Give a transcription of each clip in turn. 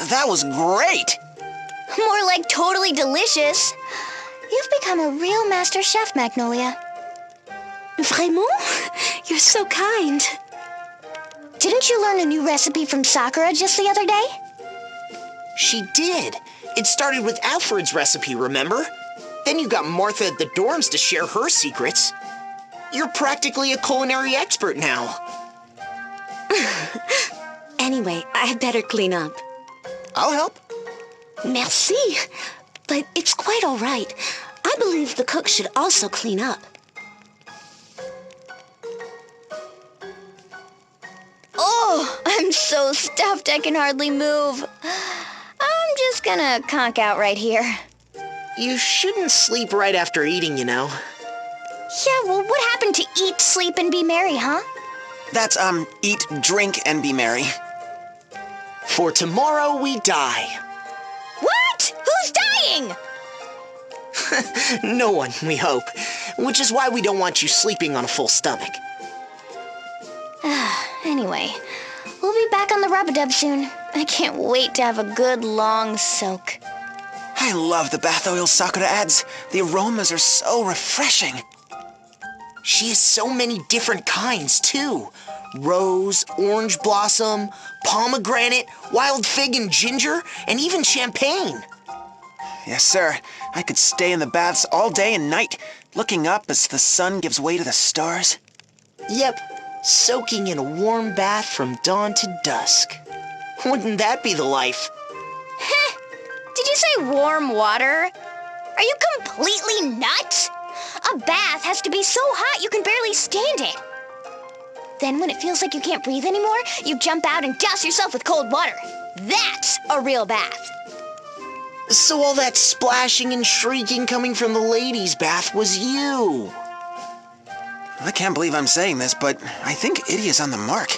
that was great! More like totally delicious. You've become a real master chef, Magnolia. Vraiment? You're so kind. Didn't you learn a new recipe from Sakura just the other day? She did. It started with Alfred's recipe, remember? Then you got Martha at the dorms to share her secrets. You're practically a culinary expert now. Anyway, I'd better clean up. I'll help. Merci. But it's quite all right. I believe the cook should also clean up. Oh, I'm so stuffed I can hardly move. I'm just gonna conk out right here. You shouldn't sleep right after eating, you know. Yeah, well, what happened to eat, sleep, and be merry, huh? That's, eat, drink, and be merry. For tomorrow we die. What? Who's dying? No one, we hope. Which is why we don't want you sleeping on a full stomach. Anyway, we'll be back on the rub-a-dub soon. I can't wait to have a good long soak. I love the bath oil Sakura adds. The aromas are so refreshing. She has so many different kinds, too. Rose, orange blossom, pomegranate, wild fig and ginger, and even champagne. Yes, sir. I could stay in the baths all day and night, looking up as the sun gives way to the stars. Yep, soaking in a warm bath from dawn to dusk. Wouldn't that be the life? Heh! Did you say warm water? Are you completely nuts? A bath has to be so hot you can barely stand it. Then when it feels like you can't breathe anymore, you jump out and douse yourself with cold water. That's a real bath. So all that splashing and shrieking coming from the ladies' bath was you. I can't believe I'm saying this, but I think Idia's on the mark.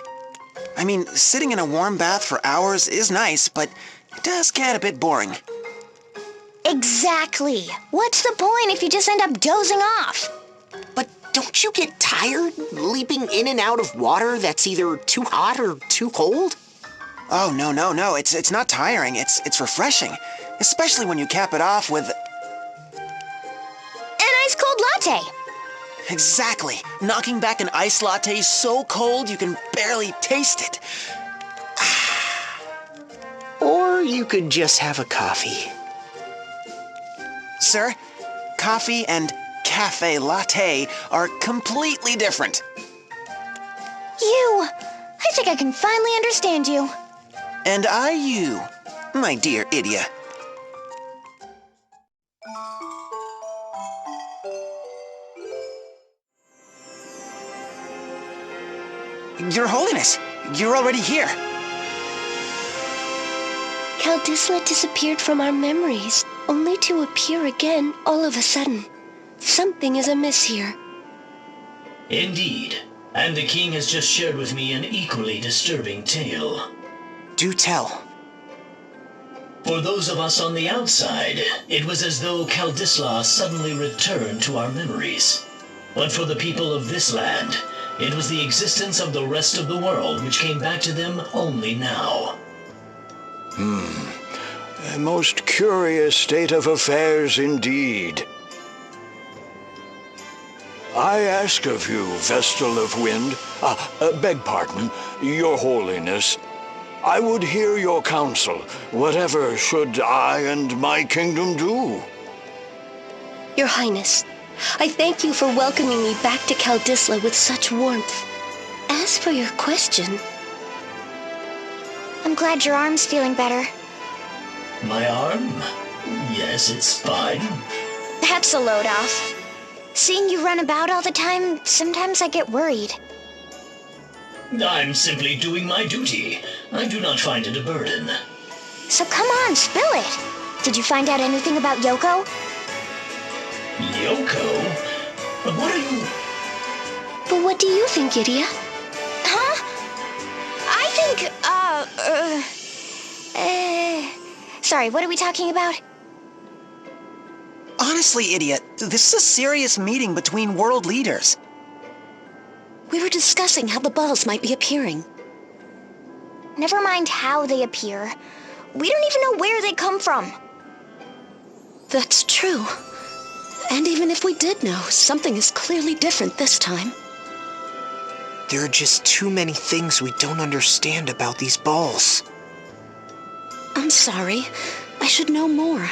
I mean, sitting in a warm bath for hours is nice, but it does get a bit boring. Exactly. What's the point if you just end up dozing off? But don't you get tired leaping in and out of water that's either too hot or too cold? Oh, no. It's not tiring. It's refreshing. Especially when you cap it off with... An ice cold latte. Exactly. Knocking back an iced latte so cold you can barely taste it. Or you could just have a coffee. Sir, coffee and cafe latte are completely different. I think I can finally understand you. And you, my dear Idia. Your Holiness, you're already here. Caldisla disappeared from our memories, only to appear again all of a sudden. Something is amiss here. Indeed, and the king has just shared with me an equally disturbing tale. Do tell. For those of us on the outside, it was as though Caldisla suddenly returned to our memories. But for the people of this land, it was the existence of the rest of the world which came back to them only now. A most curious state of affairs indeed. I ask of you, Vestal of Wind, beg pardon, Your Holiness, I would hear your counsel. Whatever should I and my kingdom do? Your Highness, I thank you for welcoming me back to Caldisla with such warmth. As for your question... I'm glad your arm's feeling better. My arm? Yes, it's fine. That's a load off. Seeing you run about all the time, sometimes I get worried. I'm simply doing my duty. I do not find it a burden. So come on, spill it. Did you find out anything about Yoko? Yoko? What are you... But what do you think, Idia? Huh? I think, sorry, what are we talking about? Honestly, Idia, this is a serious meeting between world leaders. We were discussing how the balls might be appearing. Never mind how they appear. we don't even know where they come from. That's true. And even if we did know, something is clearly different this time. There are just too many things we don't understand about these balls. I'm sorry. I should know more.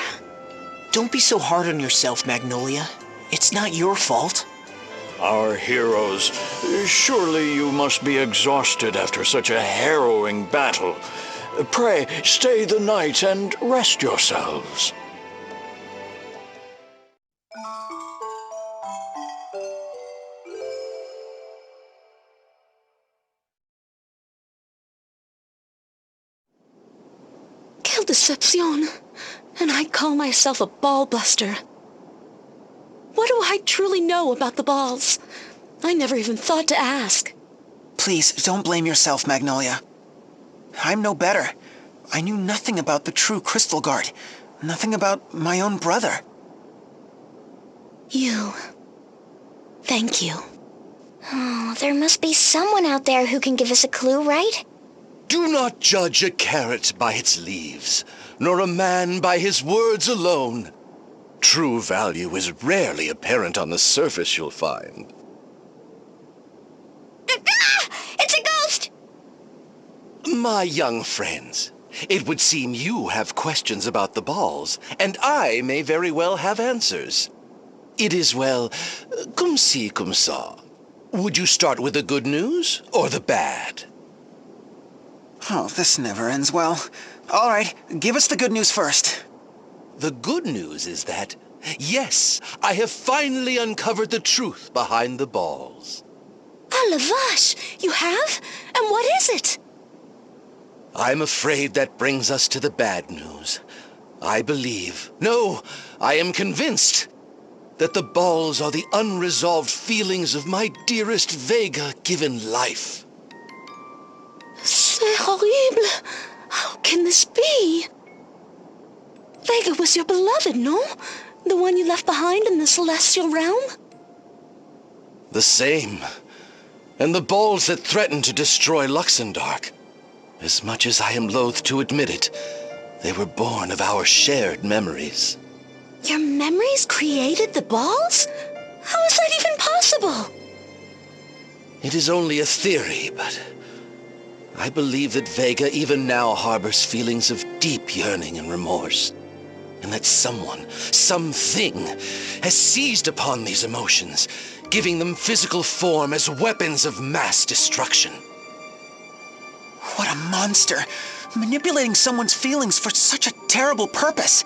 Don't be so hard on yourself, Magnolia. It's not your fault. Our heroes, surely you must be exhausted after such a harrowing battle. Pray, stay the night and rest yourselves. Quelle deception! And I call myself a ball buster. What do I truly know about the balls? I never even thought to ask. Please, don't blame yourself, Magnolia. I'm no better. I knew nothing about the true Crystal Guard. Nothing about my own brother. You. Thank you. Oh, there must be someone out there who can give us a clue, right? Do not judge a carrot by its leaves, nor a man by his words alone. True value is rarely apparent on the surface, you'll find. Ah! It's a ghost! My young friends, it would seem you have questions about the balls, and I may very well have answers. It is, well, comme ci, comme ça. Would you start with the good news or the bad? Oh, this never ends well. All right, give us the good news first. The good news is that, yes, I have finally uncovered the truth behind the balls. Ah, la vache! You have? And what is it? I'm afraid that brings us to the bad news. I believe, no, I am convinced, that the balls are the unresolved feelings of my dearest Vega given life. C'est horrible! How can this be? Vega was your beloved, no? The one you left behind in the celestial realm? The same. And the balls that threatened to destroy Luxendark. As much as I am loath to admit it, they were born of our shared memories. Your memories created the balls? How is that even possible? It is only a theory, but I believe that Vega even now harbors feelings of deep yearning and remorse, and that someone, something, has seized upon these emotions, giving them physical form as weapons of mass destruction. What a monster! Manipulating someone's feelings for such a terrible purpose.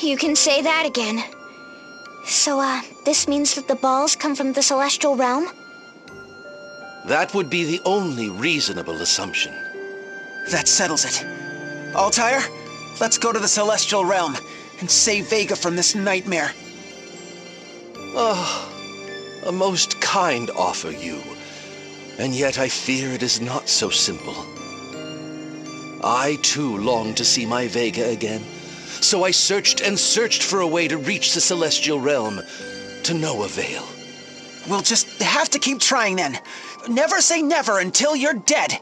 You can say that again. So, this means that the balls come from the celestial realm? That would be the only reasonable assumption. That settles it. Altair, let's go to the Celestial Realm and save Vega from this nightmare. Ah, a most kind offer, you. And yet I fear it is not so simple. I, too, long to see my Vega again. So I searched and searched for a way to reach the Celestial Realm, to no avail. We'll just have to keep trying then. Never say never until you're dead.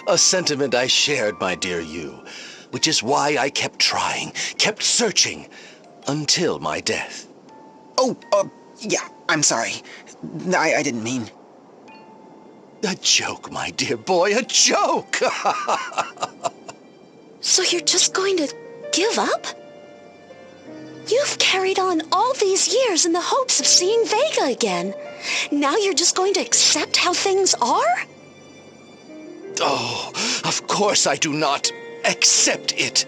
A sentiment I shared, my dear you, which is why I kept trying, kept searching, until my death. Oh, yeah, I'm sorry. I didn't mean... A joke, my dear boy, a joke! So you're just going to give up? You've carried on all these years in the hopes of seeing Vega again. Now you're just going to accept how things are? Oh, of course I do not accept it.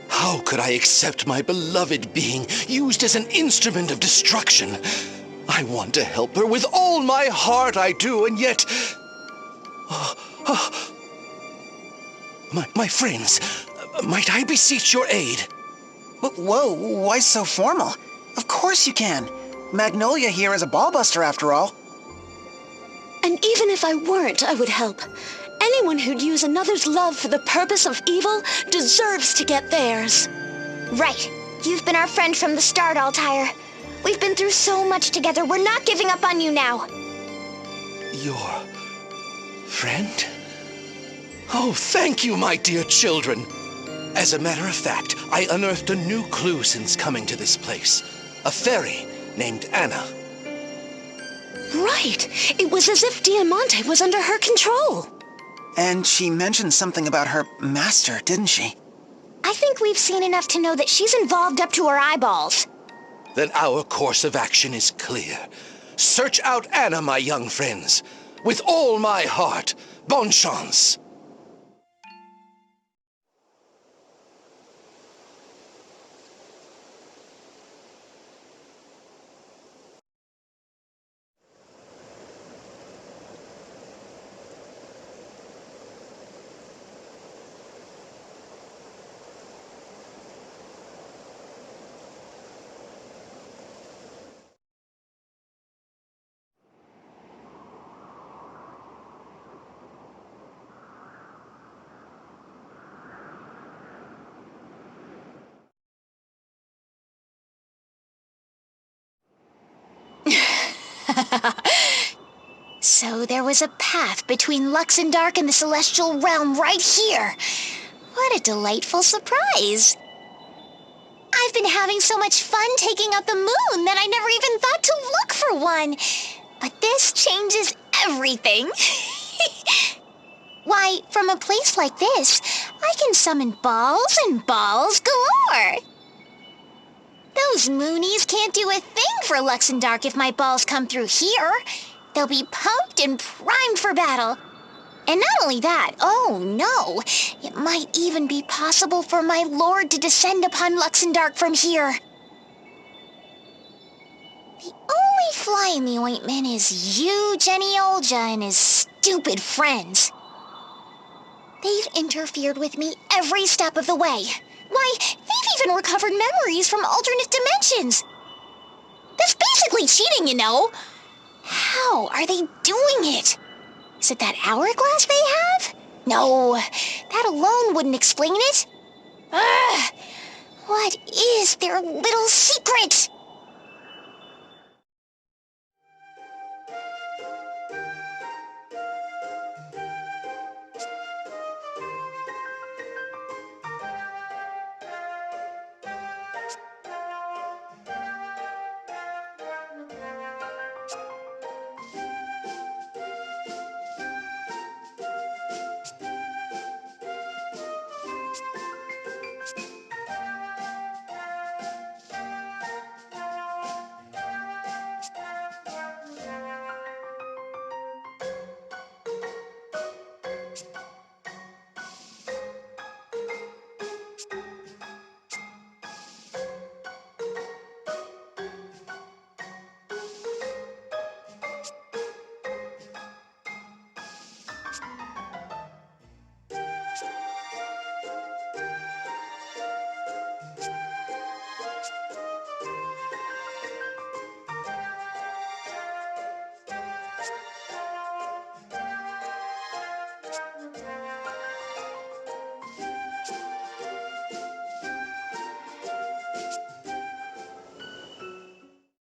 How could I accept my beloved being used as an instrument of destruction? I want to help her with all my heart, I do, and yet... My friends, might I beseech your aid? Whoa, why so formal? Of course you can. Magnolia here is a ballbuster after all. And even if I weren't, I would help. Anyone who'd use another's love for the purpose of evil deserves to get theirs. Right. You've been our friend from the start, Altair. We've been through so much together. We're not giving up on you now. Your friend? Oh, thank you, my dear children. As a matter of fact, I unearthed a new clue since coming to this place. A fairy named Anna. Right. It was as if Diamante was under her control. And she mentioned something about her master, didn't she? I think we've seen enough to know that she's involved up to her eyeballs. Then our course of action is clear. Search out Anna, my young friends. With all my heart. Bonne chance. So there was a path between Luxendark and the Celestial Realm right here. What a delightful surprise. I've been having so much fun taking out the moon that I never even thought to look for one. But this changes everything. Why, from a place like this, I can summon balls and balls galore. Those moonies can't do a thing for Luxendark if my balls come through here. They'll be pumped and primed for battle. And not only that, oh no, it might even be possible for my lord to descend upon Luxendark from here. The only fly in the ointment is you, Jenny Olja, and his stupid friends. They've interfered with me every step of the way. Why, they've even recovered memories from alternate dimensions. That's basically cheating, you know. How are they doing it? Is it that hourglass they have? No, that alone wouldn't explain it. Ugh! What is their little secret?